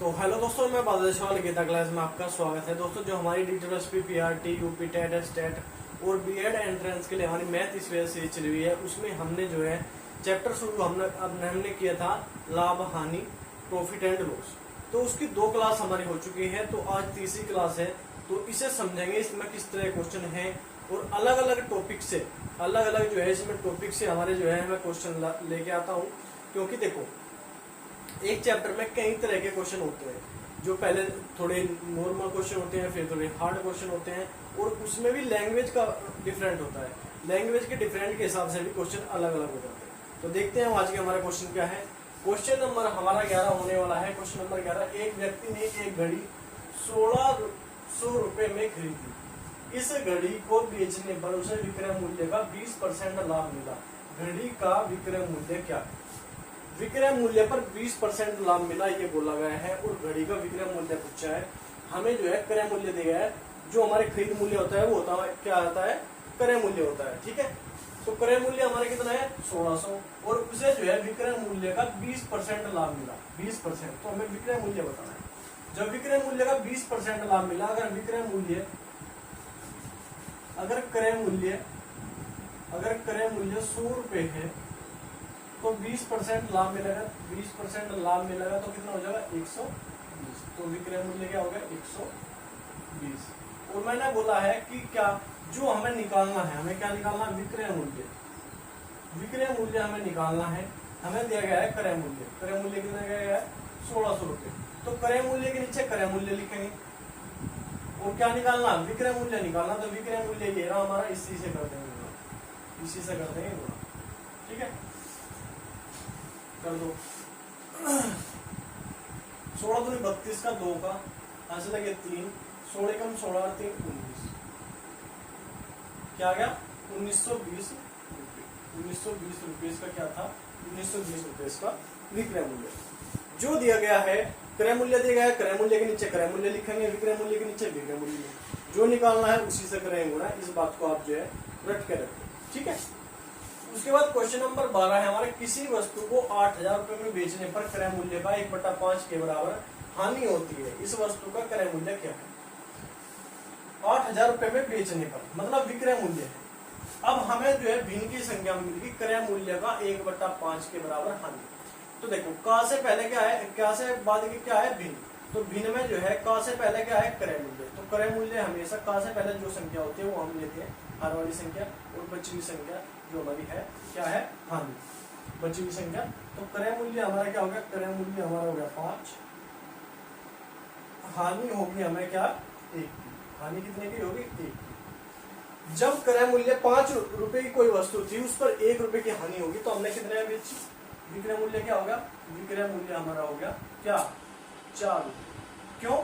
तो हेलो दोस्तों, मैं बादल सवाल गीता क्लास में आपका स्वागत है। दोस्तों, जो हमारी डीटीएसपी पीआरटी यूपी टेट स्टेट और बीएड एंट्रेंस के लिए हमारी मैथ इस वजह से चली हुई है, उसमें हमने जो है चैप्टर शुरू हमने किया था लाभ हानि प्रॉफिट एंड लॉस। तो उसकी 2 क्लास हमारी हो चुकी है, तो आज तीसरी क्लास है। तो इसे समझेंगे, इसमें किस तरह क्वेश्चन है और अलग अलग टॉपिक से जो है इसमें टॉपिक से हमारे जो है मैं क्वेश्चन लेके आता हूँ। क्योंकि देखो, एक चैप्टर में कई तरह के क्वेश्चन होते हैं, जो पहले थोड़े नॉर्मल क्वेश्चन होते हैं, फिर थोड़े हार्ड क्वेश्चन होते हैं, और उसमें भी लैंग्वेज का डिफरेंट होता है। लैंग्वेज के डिफरेंट के हिसाब से भी क्वेश्चन अलग अलग हो जाते हैं। तो देखते हैं आज के हमारा क्वेश्चन क्या है। क्वेश्चन नंबर हमारा 11 होने वाला है। क्वेश्चन नंबर 11, एक व्यक्ति ने एक घड़ी 1600 रुपए में खरीदी। इस घड़ी को बेचने पर उसे विक्रय मूल्य का 20% लाभ मिला। घड़ी का विक्रय मूल्य क्या है? विक्रय मूल्य पर 20% लाभ मिला, ये बोला गया है। और घड़ी का विक्रय मूल्य पूछा है। हमें जो है क्रय मूल्य दिया है, जो हमारे खरीद मूल्य होता है वो होता है क्या आता है? क्रय मूल्य होता है। ठीक है, तो क्रय मूल्य हमारे कितना है? 1600, और उसे जो है विक्रय मूल्य का 20% लाभ मिला। 20%, तो हमें विक्रय मूल्य बताना है। जब विक्रय मूल्य का 20% लाभ मिला, अगर क्रय मूल्य 100 रुपए है, तो 20% लाभ मिलेगा। 20% लाभ मिलेगा तो कितना हो जाएगा? 120। तो विक्रय मूल्य क्या होगा? 120। और मैंने बोला है कि क्या जो हमें निकालना है, हमें क्या निकालना है? विक्रय मूल्य। विक्रय मूल्य हमें निकालना है। हमें दिया गया है क्रय मूल्य। क्रय मूल्य कितना दिया गया है? 1600 रुपए। तो क्रय मूल्य के नीचे क्रय मूल्य लिखेंगे, और क्या निकालना? विक्रय मूल्य निकालना। तो विक्रय मूल्य ये रहा हमारा, इसी से कर देंगे गुणा। इसी से कर देंगे गुणा। ठीक है, कर दो। 16 दूनी 32 का 2 का ऐसे लगे 3, 16 कम 16 और 3 19। क्या आ गया? 1920 रुपये। 1920 रुपये का क्या था? 1920 रुपये का विक्रय मूल्य जो दिया गया है। क्रय मूल्य दिया गया है, क्रय मूल्य के नीचे क्रय मूल्य लिखेंगे, विक्रय मूल्य के नीचे विक्रय मूल्य। जो निकालना है उसी से करेंगे गुणा। इस बात को आप जो है रट के रखें। ठीक है, उसके बाद क्वेश्चन नंबर 12 है हमारे, किसी वस्तु को 8000 रुपए में बेचने पर क्रय मूल्य का 1/5 के बराबर हानि होती है। इस वस्तु का क्रय मूल्य क्या है? 8000 रुपए में बेचने पर मतलब विक्रय मूल्य है। अब हमें जो है भिन्न की संख्या मिलेगी, क्रय मूल्य का 1/5 के बराबर हानि। तो देखो, का से पहले क्या है, क्या से बाद की क्या है? भिन्न। तो भिन्न में जो है का से पहले क्या है? क्रय मूल्य। तो क्रय मूल्य हमेशा का से पहले जो संख्या होती है वो हम लेते हैं, हर वाली संख्या, और बची हुई संख्या जो हमारी है क्या है? हानि। बची हुई संख्या। तो क्रय मूल्य हमारा क्या हो गया? क्रय मूल्य हमारा हो गया 5, हानि होगी हमें क्या? 1। हानि कितने की होगी? 1। जब क्रय मूल्य 5 रुपए की कोई वस्तु थी, उस पर 1 रुपए की हानि होगी, तो हमने कितने बेची? विक्रय मूल्य क्या होगा? विक्रय मूल्य हमारा हो गया क्या? 4 रुपए। क्यों?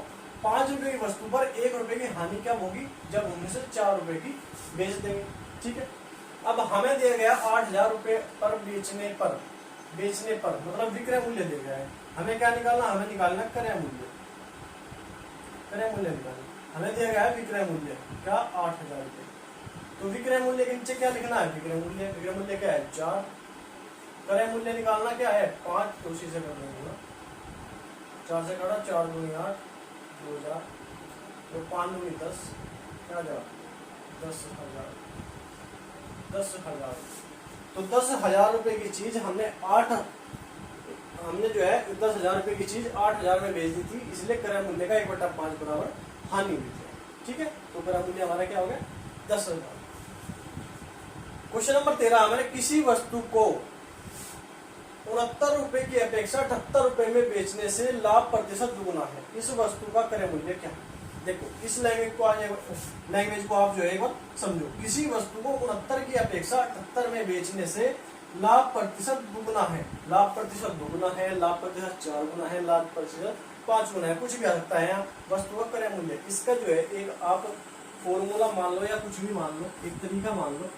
5 रुपए की वस्तु पर 1 रुपए की हानि क्या होगी? जब हम इसे 4 रुपए की बेच देंगे। ठीक है, अब हमें दिया गया 8000 रुपए पर बेचने पर मतलब विक्रय मूल्य दिया गया है। हमें क्या निकालना? हमें निकालना क्रय मूल्य। क्रय मूल्य निकालना। हमें दिया गया है विक्रय मूल्य क्या? 8000 रुपए। तो विक्रय मूल्य के नीचे क्या लिखना है? विक्रय मूल्य। विक्रय मूल्य क्या है? 4। क्रय मूल्य निकालना क्या है? 5। तो उसी से कर देंगे 4 से काटा, 4 दूनी 8, 2000, तो 5 दूनी 10, क्या जाएगा? 10,000। 10,000। तो 10,000 रुपए की चीज हमने जो है 10,000 रुपए की चीज 8,000 में बेच दी थी, इसलिए क्रय मूल्य का 1/5 बराबर हानि हुई थी। ठीक है, तो क्रय मूल्य हमारा क्या हो गया? 10,000। क्वेश्चन नंबर 13 हमारे, किसी वस्तु को 69 रुपए की अपेक्षा 78 रुपए में बेचने से लाभ प्रतिशत दुगुना है। इस वस्तु का क्रय मूल्य क्या है? देखो, इस लैंग्वेज को आप जो है एक बार समझो। किसी वस्तु को 69 की अपेक्षा 78 में बेचने से लाभ प्रतिशत दुगुना है। लाभ प्रतिशत दुगुना है, लाभ प्रतिशत 4 गुना है, लाभ प्रतिशत 5 गुना है, कुछ भी आ सकता है यहाँ। वस्तु का क्रय मूल्य, इसका जो है एक आप फॉर्मूला मान लो या कुछ भी मान लो, एक तरीका मान लो।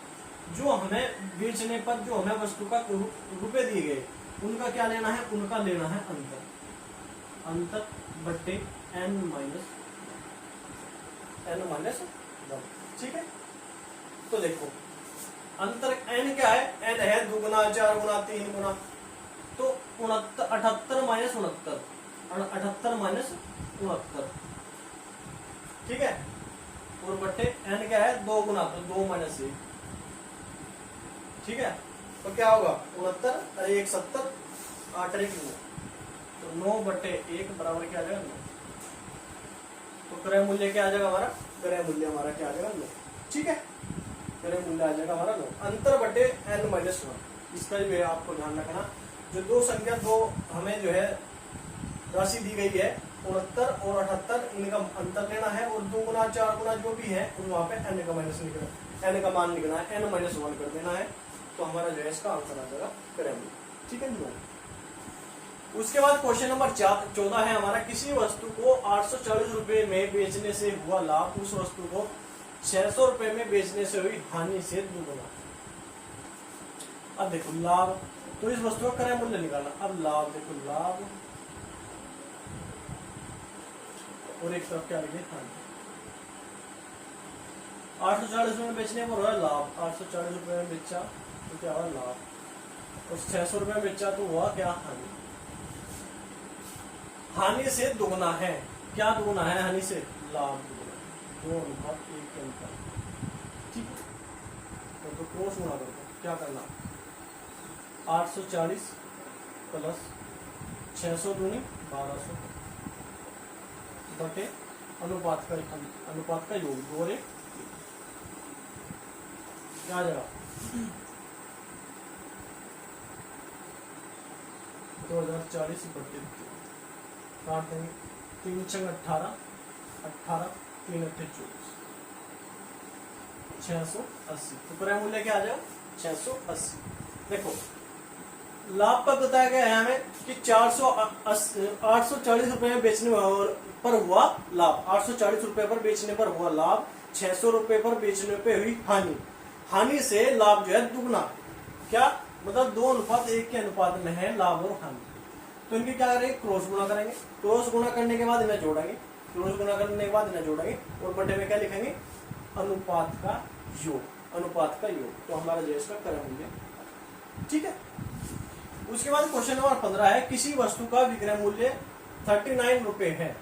जो हमें बेचने पर जो हमें वस्तु का रुपए दिए गए, उनका क्या लेना है? उनका लेना है अंतर बट्टे n माइनस 1। ठीक है, तो देखो अंतर n क्या है? n है 2 गुना, 4 गुना, 3 गुना। तो 78 माइनस 69, 78 माइनस 69, ठीक है। और बट्टे n क्या है 2 गुना, तो 2 माइनस 1, ठीक है। तो क्या होगा 69, अरे 1 70, 8 1 9, तो 9 बट्टे 1 बराबर क्या आ जाएगा 9। तो क्रय मूल्य क्या आ जाएगा हमारा, क्रय मूल्य हमारा क्या आ जाएगा 9, ठीक है। क्रय मूल्य आ जाएगा हमारा 9, अंतर बटे n माइनस 1। इसका जो है आपको ध्यान रखना, जो दो संख्या दो हमें जो है राशि दी गई है 69 और 78, इनका अंतर लेना है और 2 गुना 4 गुना जो भी है वहां पे n का माइनस निकलना, n का मान निकलना है, n माइनस 1 कर देना है। तो हमारा जो है इसका आंसर आ जाएगा क्रय मूल्य, ठीक है जी। उसके बाद क्वेश्चन नंबर 14 है हमारा, किसी वस्तु को 840 रुपए में बेचने से हुआ लाभ उस वस्तु को 600 रुपए में बेचने से हुई हानि से दुगुना। अब देखो लाभ, तो इस वस्तु का क्रय मूल्य निकालना। अब लाभ देखो, लाभ और एक तरफ क्या लिखे हानि। 840 रुपए में बेचने पर हुआ लाभ, 840 रुपए में बेचा तो क्या हुआ लाभ, और 600 रुपए में बेचा तो हुआ क्या हानि। हानि से दुगना है, क्या दुगना है हानि से, लाभ दुगना, 2:1 के अंतर, ठीक है। तो क्रॉस गुणा करते, क्या करना 840 प्लस 600 दूनी 1200 बटे अनुपात का योग 2 और 1, क्या आ जाएगा 2040 बटे काट देंगे, 3 6 18, 18 3 8 24, 680। तो क्रय मूल्य क्या आ जाएगा 680। देखो लाभ पर बताया गया है हमें कि 840 रुपए में बेचने पर हुआ लाभ, 840 रुपए पर बेचने पर हुआ लाभ, 600 रुपए पर बेचने पे हुई हानि। हानि से लाभ जो है दुगना, क्या मतलब 2:1 के अनुपात में है लाभ और हानि। तो इनके क्या करेंगे, क्रॉस गुणा करेंगे, क्रॉस गुणा करने के बाद इन्हें जोड़ेंगे, क्रॉस गुणा करने के बाद इन्हें जोड़ेंगे और बटे में क्या लिखेंगे अनुपात का योग, अनुपात का योग। तो हमारा जो इसका क्रय मूल्य, ठीक है। उसके बाद क्वेश्चन नंबर 15 है, किसी वस्तु का विक्रय मूल्य 39 रुपए है,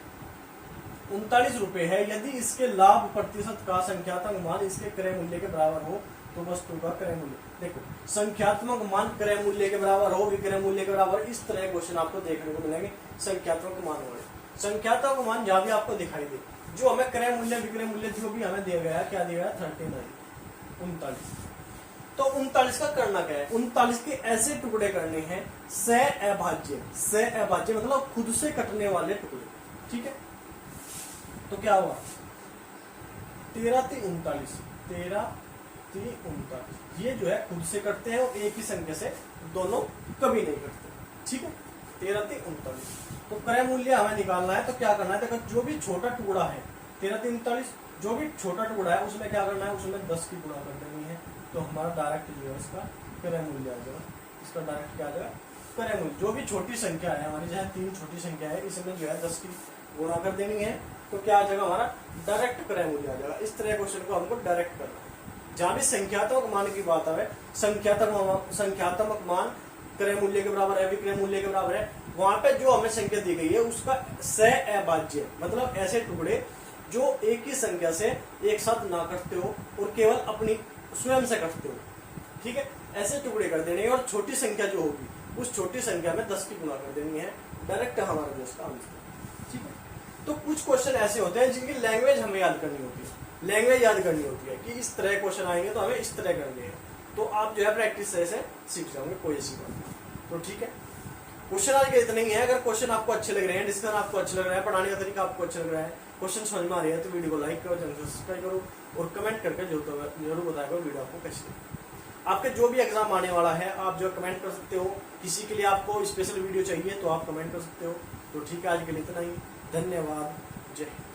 39 रुपए है, यदि इसके लाभ प्रतिशत का संख्यात्मक मान इसके क्रय मूल्य के बराबर हो तो वस्तु का क्रय मूल्य। देखो संख्यात्मक मान क्रय मूल्य के बराबर हो, विक्रय मूल्य के बराबर, इस तरह क्वेश्चन आपको देखने को मिलेंगे। संख्यात्मक मान हो, संख्यात्मक मान जहां भी आपको दिखाई दे, जो हमें क्रय मूल्य विक्रय मूल्य जो भी हमें दिया गया है, क्या दिया गया 39 39। तो 39 का करना क्या है, 39 के ऐसे टुकड़े करने हैं सह अभाज्य, सह अभाज्य मतलब खुद से कटने वाले टुकड़े, ठीक है। तो क्या हुआ 13 3 39, 13 3 39, ये जो है खुद से कटते हैं और एक ही संख्या से दोनों कभी नहीं कटते, ठीक है। 13 3 39। तो क्रय मूल्य हमें निकालना है, तो क्या करना है, देखो जो भी छोटा टुकड़ा है 13 3 39, जो भी छोटा टुकड़ा है उसमें क्या करना है, उसमें 10 की गुणा कर देनी है। तो हमारा डायरेक्ट जो है इसका क्रय मूल्य आ जाएगा, इसका डायरेक्ट क्या आ जाएगा क्रय मूल्य। जो भी छोटी संख्या है हमारी, जहाँ 3 छोटी संख्या है, इसमें जो है 10 की गुणा कर देनी है, तो क्या आ जाएगा हमारा डायरेक्ट क्रय मूल्य आ जाएगा। इस तरह क्वेश्चन को हमको डायरेक्ट करना है। जहां भी संख्यात्मक मान की बात आवे, संख्यात्मक मान क्रय मूल्य के बराबर है, विक्रय मूल्य के बराबर है, वहां पे जो हमें संख्या दी गई है उसका सह अभाज्य मतलब ऐसे टुकड़े जो एक ही संख्या से एक साथ ना कटते हो और केवल अपनी स्वयं से कटते हो, ठीक है, ऐसे टुकड़े कर देने और छोटी संख्या जो होगी उस छोटी संख्या में 10 की गुणा कर देनी है, डायरेक्ट हमारा जो इसका आंसर, ठीक है। तो कुछ क्वेश्चन ऐसे होते हैं जिनकी लैंग्वेज हमें याद करनी होती है, लैंग्वेज याद करनी होती है कि इस तरह क्वेश्चन आएंगे तो हमें इस तरह करने हैं, तो आप जो है प्रैक्टिस से सीख जाओगे, कोई ऐसी बात नहीं। तो ठीक है, क्वेश्चन आज के इतना ही है। अगर क्वेश्चन आपको अच्छे लग रहे हैं, डिस्कशन आपको अच्छा लग रहा है, पढ़ाने का तरीका आपको अच्छा लग रहा है, क्वेश्चन समझ में आ रही है, तो वीडियो को लाइक करो, चैनल को सब्सक्राइब करो और कमेंट करके जरूर बताया करो वीडियो आपको कैसी लगी। आपके जो भी एग्जाम आने वाला है आप जो कमेंट कर सकते हो, किसी के लिए आपको स्पेशल वीडियो चाहिए तो आप कमेंट कर सकते हो। तो ठीक है, आज के लिए इतना ही, धन्यवाद, जय हिंद।